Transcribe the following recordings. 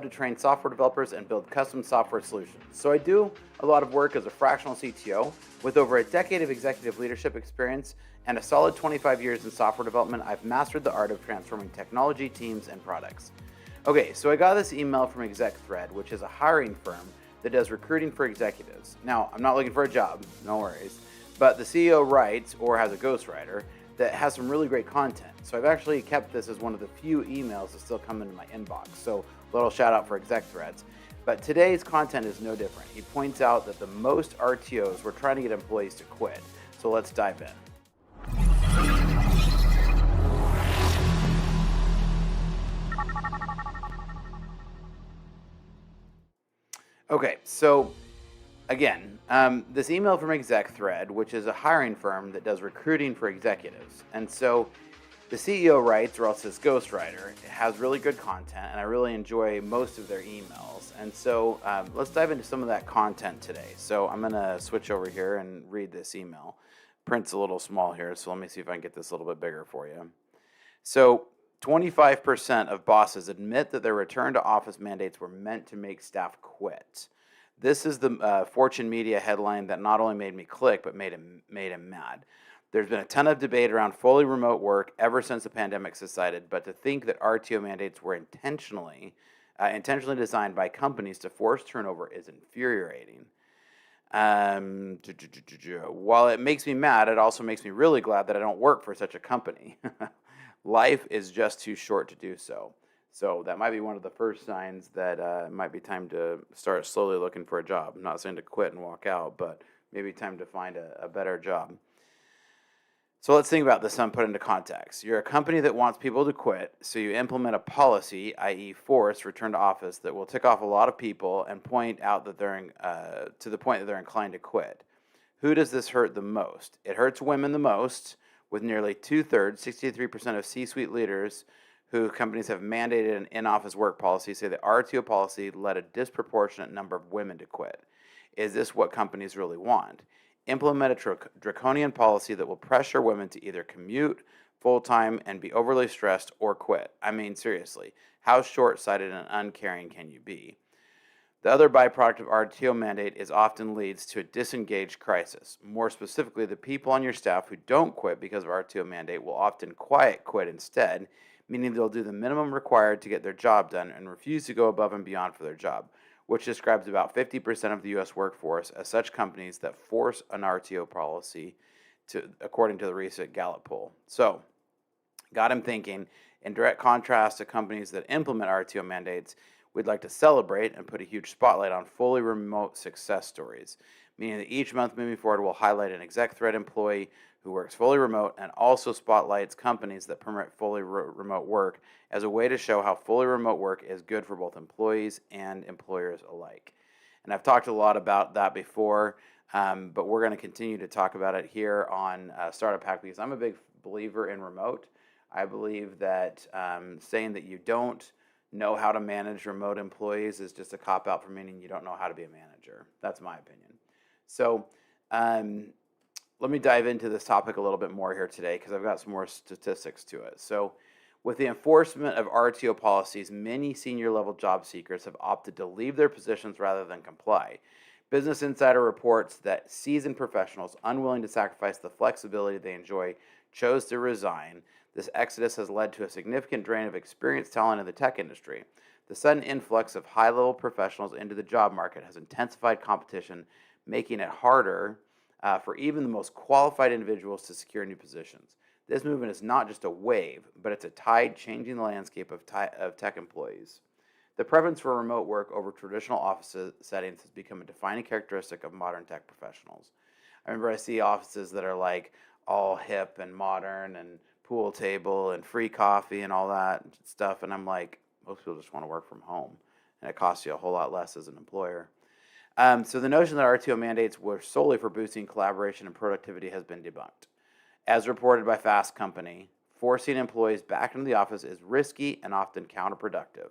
to train software developers and build custom software solutions. So I do a lot of work as a fractional CTO. With over a decade of executive leadership experience and a solid 25 years in software development, I've mastered the art of transforming technology, teams, and products. Okay, so I got this email from ExecThread, which is a hiring firm that does recruiting for executives. Now, I'm not looking for a job, no worries, but the CEO writes or has a ghostwriter that has some really great content. So I've actually kept this as one of the few emails that still come into my inbox. So a little shout out for ExecThreads. But today's content is no different. He points out that the most RTOs were trying to get employees to quit. So let's dive in. Okay, so again, this email from ExecThread, which is a hiring firm that does recruiting for executives. And so the CEO writes, or else his ghostwriter, has really good content, and I really enjoy most of their emails. And so let's dive into some of that content today. So I'm going to switch over here and read this email. Print's a little small here, so let me see if I can get this a little bit bigger for you. So 25% of bosses admit that their return to office mandates were meant to make staff quit. This is the Fortune Media headline that not only made me click, but made him mad. There's been a ton of debate around fully remote work ever since the pandemic subsided, but to think that RTO mandates were intentionally designed by companies to force turnover is infuriating. While it makes me mad, it also makes me really glad that I don't work for such a company. Life is just too short to do so. So that might be one of the first signs that it might be time to start slowly looking for a job. I'm not saying to quit and walk out, but maybe time to find a better job. So let's think about this and put into context. You're a company that wants people to quit, so you implement a policy, i.e. force return to office, that will tick off a lot of people and point out that to the point that they're inclined to quit. Who does this hurt the most? It hurts women the most, with nearly 2/3, 63% of C-suite leaders who companies have mandated an in-office work policy say the RTO policy led a disproportionate number of women to quit. Is this what companies really want? Implement a draconian policy that will pressure women to either commute full-time and be overly stressed or quit. I mean, seriously, how short-sighted and uncaring can you be? The other byproduct of RTO mandate is often leads to a disengaged crisis. More specifically, the people on your staff who don't quit because of RTO mandate will often quiet quit instead, meaning they'll do the minimum required to get their job done and refuse to go above and beyond for their job, which describes about 50% of the U.S. workforce as such companies that force an RTO policy, according to the recent Gallup poll. So, got him thinking, in direct contrast to companies that implement RTO mandates, we'd like to celebrate and put a huge spotlight on fully remote success stories, meaning that each month moving forward we'll highlight an ExecThread employee who works fully remote and also spotlights companies that permit fully remote work as a way to show how fully remote work is good for both employees and employers alike. And I've talked a lot about that before, but we're going to continue to talk about it here on StartupHakk because I'm a big believer in remote. I believe that saying that you don't know how to manage remote employees is just a cop-out for meaning you don't know how to be a manager. That's my opinion. So let me dive into this topic a little bit more here today because I've got some more statistics to it. So with the enforcement of RTO policies, many senior-level job seekers have opted to leave their positions rather than comply. Business Insider reports that seasoned professionals unwilling to sacrifice the flexibility they enjoy chose to resign. This exodus has led to a significant drain of experienced talent in the tech industry. The sudden influx of high-level professionals into the job market has intensified competition, making it harder for even the most qualified individuals to secure new positions. This movement is not just a wave, but it's a tide changing the landscape of tech employees. The preference for remote work over traditional office settings has become a defining characteristic of modern tech professionals. I remember I see offices that are like all hip and modern and pool table and free coffee and all that stuff, and I'm like, most people just want to work from home, and it costs you a whole lot less as an employer. So the notion that RTO mandates were solely for boosting collaboration and productivity has been debunked. As reported by Fast Company, forcing employees back into the office is risky and often counterproductive.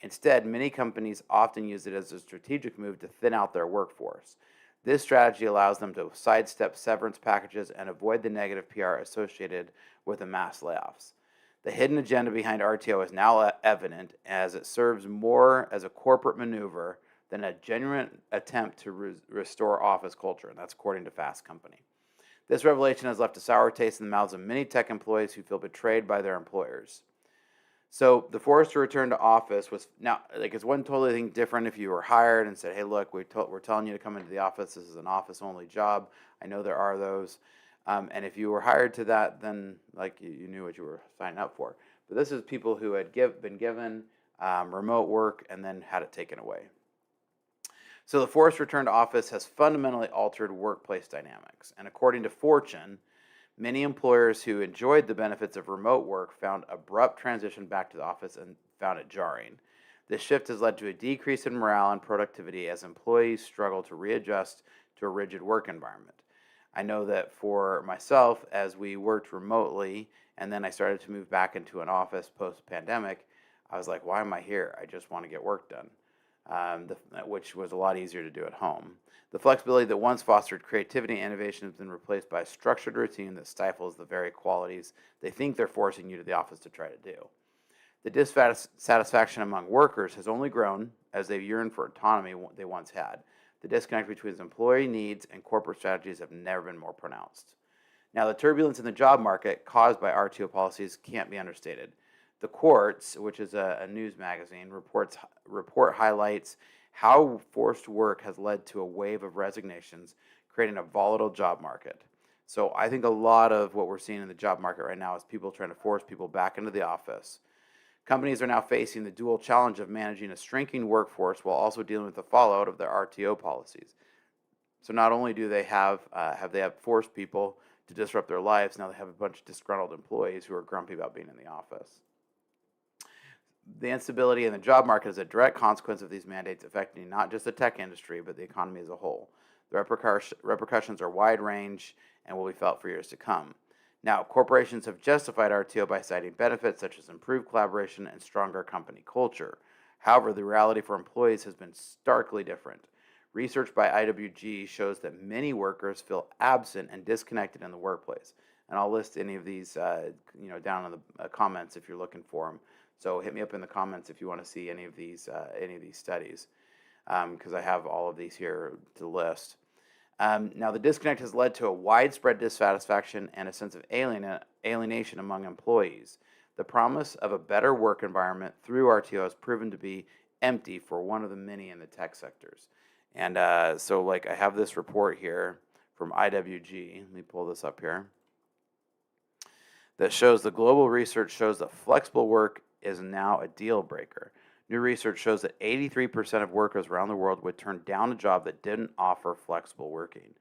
Instead, many companies often use it as a strategic move to thin out their workforce. This strategy allows them to sidestep severance packages and avoid the negative PR associated with the mass layoffs. The hidden agenda behind RTO is now evident, as it serves more as a corporate maneuver than a genuine attempt to restore office culture, and that's according to Fast Company. This revelation has left a sour taste in the mouths of many tech employees who feel betrayed by their employers. So the force to return to office was now, like, it's one totally thing different if you were hired and said, hey, look, we're telling you to come into the office. This is an office-only job. I know there are those. And if you were hired to that, then like you knew what you were signing up for. But this is people who had been given remote work and then had it taken away. So the forced return to office has fundamentally altered workplace dynamics. And according to Fortune, many employers who enjoyed the benefits of remote work found abrupt transition back to the office and found it jarring. This shift has led to a decrease in morale and productivity as employees struggle to readjust to a rigid work environment. I know that for myself, as we worked remotely and then I started to move back into an office post-pandemic, I was like, why am I here? I just want to get work done, which was a lot easier to do at home. The flexibility that once fostered creativity and innovation has been replaced by a structured routine that stifles the very qualities they think they're forcing you to the office to try to do. The dissatisfaction among workers has only grown as they yearn for autonomy they once had. The disconnect between employee needs and corporate strategies have never been more pronounced. Now, the turbulence in the job market caused by RTO policies can't be understated. The Quartz, which is a news magazine, report highlights how forced work has led to a wave of resignations, creating a volatile job market. So I think a lot of what we're seeing in the job market right now is people trying to force people back into the office. Companies are now facing the dual challenge of managing a shrinking workforce while also dealing with the fallout of their RTO policies. So not only do they have forced people to disrupt their lives, now they have a bunch of disgruntled employees who are grumpy about being in the office. The instability in the job market is a direct consequence of these mandates affecting not just the tech industry, but the economy as a whole. The repercussions are wide range and will be felt for years to come. Now, corporations have justified RTO by citing benefits such as improved collaboration and stronger company culture. However, the reality for employees has been starkly different. Research by IWG shows that many workers feel absent and disconnected in the workplace. And I'll list any of these down in the comments if you're looking for them. So hit me up in the comments if you want to see any of these studies, because I have all of these here to list. Now, the disconnect has led to a widespread dissatisfaction and a sense of alienation among employees. The promise of a better work environment through RTO has proven to be empty for one of the many in the tech sectors. And so, like, I have this report here from IWG. Let me pull this up here. That shows the global research shows that flexible work is now a deal breaker. New research shows that 83% of workers around the world would turn down a job that didn't offer flexible working.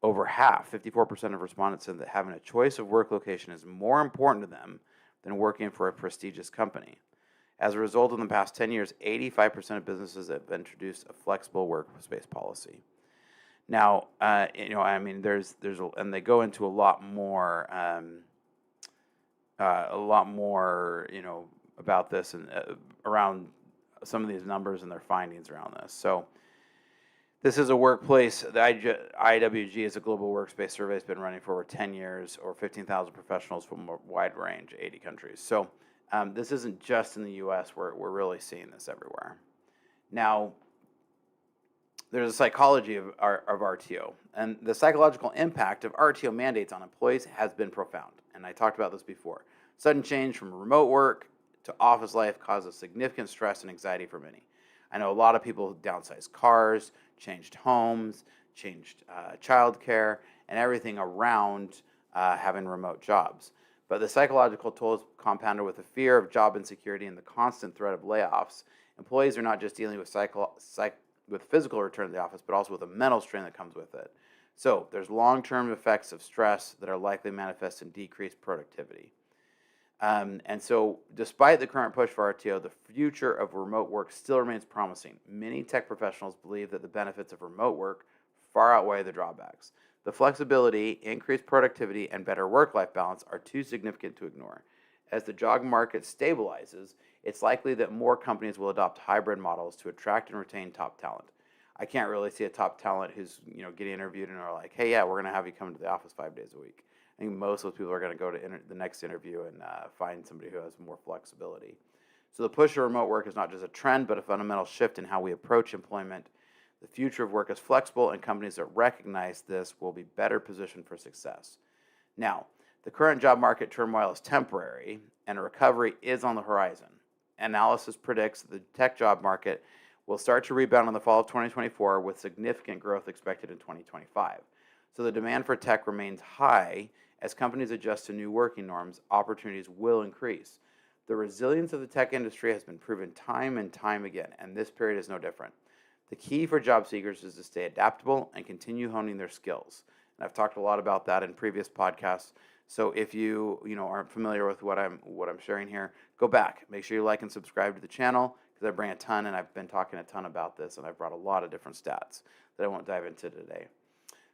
Over half, 54% of respondents said that having a choice of work location is more important to them than working for a prestigious company. As a result, in the past 10 years, 85% of businesses have introduced a flexible workspace policy. Now, there's and they go into a lot more, about this and around some of these numbers and their findings around this. So this is a workplace. The IWG is a global workspace survey. It's been running for over 10 years, or 15,000 professionals from a wide range, 80 countries. So this isn't just in the U.S. We're really seeing this everywhere. Now, there's a psychology of RTO, and the psychological impact of RTO mandates on employees has been profound. And I talked about this before. Sudden change from remote work to office life causes significant stress and anxiety for many. I know a lot of people who downsized cars, changed homes, changed childcare, and everything around having remote jobs. But the psychological toll is compounded with the fear of job insecurity and the constant threat of layoffs. Employees are not just dealing with physical return to the office, but also with a mental strain that comes with it. So there's long-term effects of stress that are likely manifest in decreased productivity. And so despite the current push for RTO, the future of remote work still remains promising. Many tech professionals believe that the benefits of remote work far outweigh the drawbacks. The flexibility, increased productivity, and better work-life balance are too significant to ignore. As the job market stabilizes, it's likely that more companies will adopt hybrid models to attract and retain top talent. I can't really see a top talent who's getting interviewed and are like, hey, yeah, we're going to have you come to the office 5 days a week. I think most of those people are going to go to the next interview and find somebody who has more flexibility. So the push to remote work is not just a trend, but a fundamental shift in how we approach employment. The future of work is flexible, and companies that recognize this will be better positioned for success. Now, the current job market turmoil is temporary, and a recovery is on the horizon. Analysis predicts that the tech job market will start to rebound in the fall of 2024 with significant growth expected in 2025. So the demand for tech remains high. As companies adjust to new working norms, opportunities will increase. The resilience of the tech industry has been proven time and time again, and this period is no different. The key for job seekers is to stay adaptable and continue honing their skills. And I've talked a lot about that in previous podcasts. So if you aren't familiar with what I'm sharing here, go back. Make sure you like and subscribe to the channel because I bring a ton, and I've been talking a ton about this, and I've brought a lot of different stats that I won't dive into today.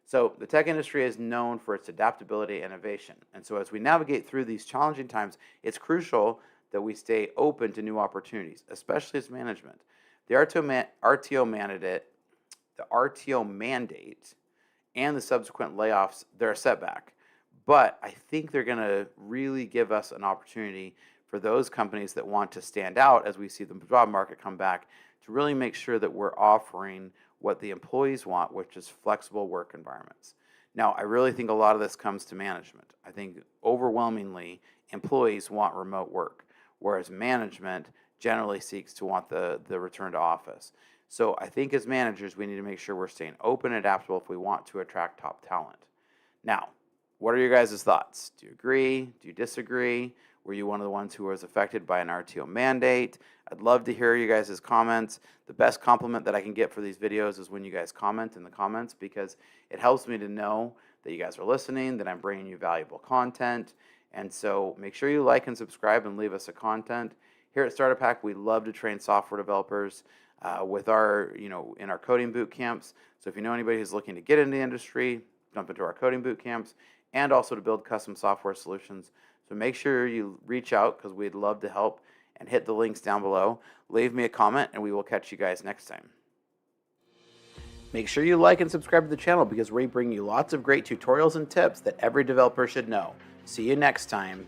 So the tech industry is known for its adaptability and innovation. And so as we navigate through these challenging times, it's crucial that we stay open to new opportunities, especially as management. The RTO mandate and the subsequent layoffs, they're a setback. But I think they're going to really give us an opportunity for those companies that want to stand out as we see the job market come back to really make sure that we're offering what the employees want, which is flexible work environments. Now, I really think a lot of this comes to management. I think overwhelmingly employees want remote work, whereas management generally seeks to want the return to office. So I think as managers, we need to make sure we're staying open and adaptable if we want to attract top talent. Now, what are your guys' thoughts? Do you agree? Do you disagree? Were you one of the ones who was affected by an RTO mandate? I'd love to hear you guys' comments. The best compliment that I can get for these videos is when you guys comment in the comments, because it helps me to know that you guys are listening, that I'm bringing you valuable content. And so make sure you like and subscribe and leave us a comment. Here at StartupHakk, we love to train software developers with our, in our coding boot camps. So if you know anybody who's looking to get into the industry, jump into our coding boot camps, and also to build custom software solutions. So make sure you reach out because we'd love to help, and hit the links down below. Leave me a comment, and we will catch you guys next time. Make sure you like and subscribe to the channel because we bring you lots of great tutorials and tips that every developer should know. See you next time.